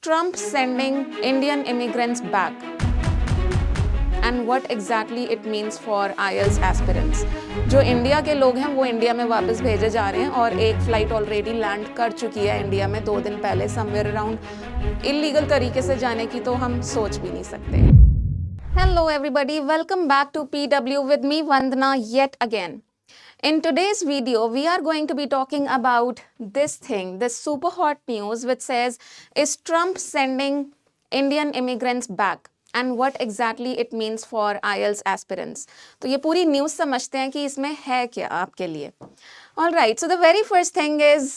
Trump sending Indian immigrants back? And what exactly it means for IELTS aspirants? जो India के लोग हैं वो इंडिया में वापस भेजे जा रहे हैं और एक फ्लाइट ऑलरेडी लैंड कर चुकी है इंडिया में 2 दिन पहले समवेयर अराउंड। इलीगल तरीके से जाने की तो हम सोच भी नहीं सकते। Hello everybody, welcome back to PW with me Vandana yet again. In today's video, we are going to be talking about this thing, this super hot news which says, is Trump sending Indian immigrants back? And what exactly it means for IELTS aspirants. तो ये पूरी news समझते हैं कि इसमें है क्या आपके लिए. Alright, so the very first thing is,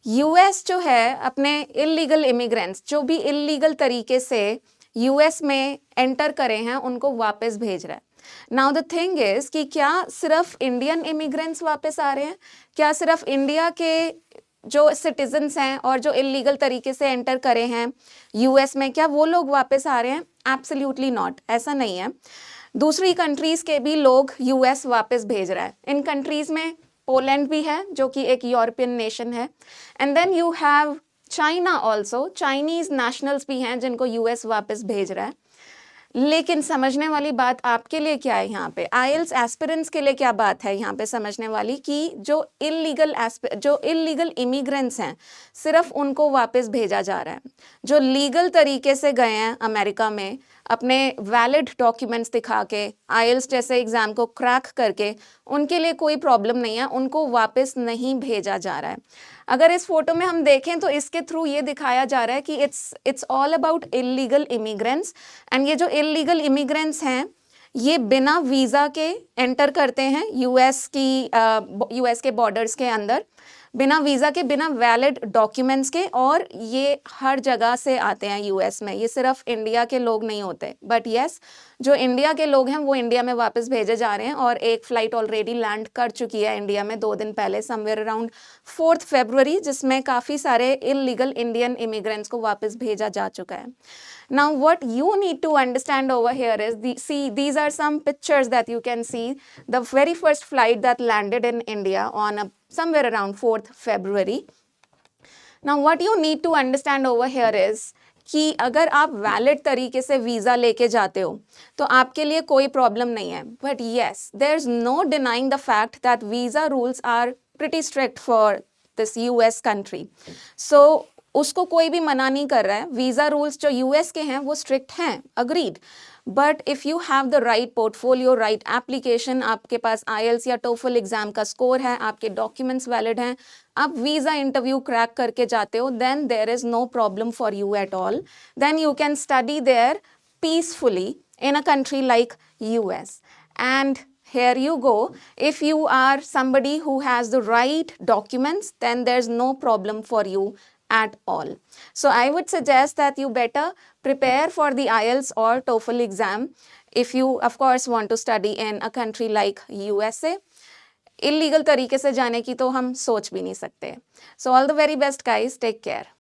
US जो है अपने इलीगल इमिग्रेंट्स जो भी इलीगल तरीके से US में एंटर करे हैं उनको वापस भेज रहा है. नाउ द थिंग इज कि क्या सिर्फ इंडियन इमिग्रेंट्स वापस आ रहे हैं, क्या सिर्फ इंडिया के जो सिटीजन्स हैं और जो इलीगल तरीके से एंटर करे हैं यूएस में, क्या वो लोग वापस आ रहे हैं? एब्सोल्युटली नॉट, ऐसा नहीं है. दूसरी कंट्रीज के भी लोग यूएस वापस भेज रहा है. इन कंट्रीज में पोलैंड भी है जो कि एक यूरोपियन नेशन है, and then you have China also. Chinese nationals भी हैं जिनको यूएस वापस भेज रहा है. लेकिन समझने वाली बात आपके लिए क्या है यहाँ पे, आईएल्स एस्पिरेंट्स के लिए क्या बात है यहाँ पे समझने वाली, कि जो इलीगल इमिग्रेंट्स हैं सिर्फ उनको वापस भेजा जा रहा है. जो लीगल तरीके से गए हैं अमेरिका में अपने वैलिड डॉक्यूमेंट्स दिखा के आईएल्स जैसे एग्ज़ाम को क्रैक करके, उनके लिए कोई प्रॉब्लम नहीं है, उनको वापस नहीं भेजा जा रहा है. अगर इस फोटो में हम देखें तो इसके थ्रू ये दिखाया जा रहा है कि it's all about illegal immigrants. And ये जो इलीगल इमिग्रेंट्स हैं ये बिना वीज़ा के एंटर करते हैं यूएस के बॉर्डर्स के अंदर, बिना वीज़ा के, बिना वैलिड डॉक्यूमेंट्स के, और ये हर जगह से आते हैं यूएस में. ये सिर्फ इंडिया के लोग नहीं होते, बट येस जो इंडिया के लोग हैं वो इंडिया में वापस भेजे जा रहे हैं और एक फ़्लाइट ऑलरेडी लैंड कर चुकी है इंडिया में 2 दिन पहले समवेयर अराउंड 4 फरवरी, जिसमें काफ़ी सारे इलीगल इंडियन इमिग्रेंट्स को वापस भेजा जा चुका है. Now what you need to understand over here is, these are some pictures that you can see. The very first flight that landed in India on somewhere around 4th February. Now what you need to understand over here is कि अगर आप valid तरीके से visa लेके जाते हो तो आपके लिए कोई प्रॉब्लम नहीं है. But yes, there is no denying the fact that visa rules are pretty strict for this US country. So उसको कोई भी मना नहीं कर रहा है. वीज़ा रूल्स जो यूएस के हैं वो स्ट्रिक्ट हैं, agreed. But if you have the right portfolio, right application, आपके पास आईएल्स या टोफल एग्ज़ाम का स्कोर है, आपके डॉक्यूमेंट्स वैलिड हैं, आप वीज़ा इंटरव्यू क्रैक करके जाते हो, then there is no problem for you at all. Then you can study there peacefully in a country like US. And here you go, if you are somebody who has the right documents, then there's no problem for you at all. So I would suggest that you better prepare for the IELTS or TOEFL exam if you of course want to study in a country like USA. Illegal तरीके से जाने की तो हम सोच भी नहीं सकते. So all the very best guys, take care.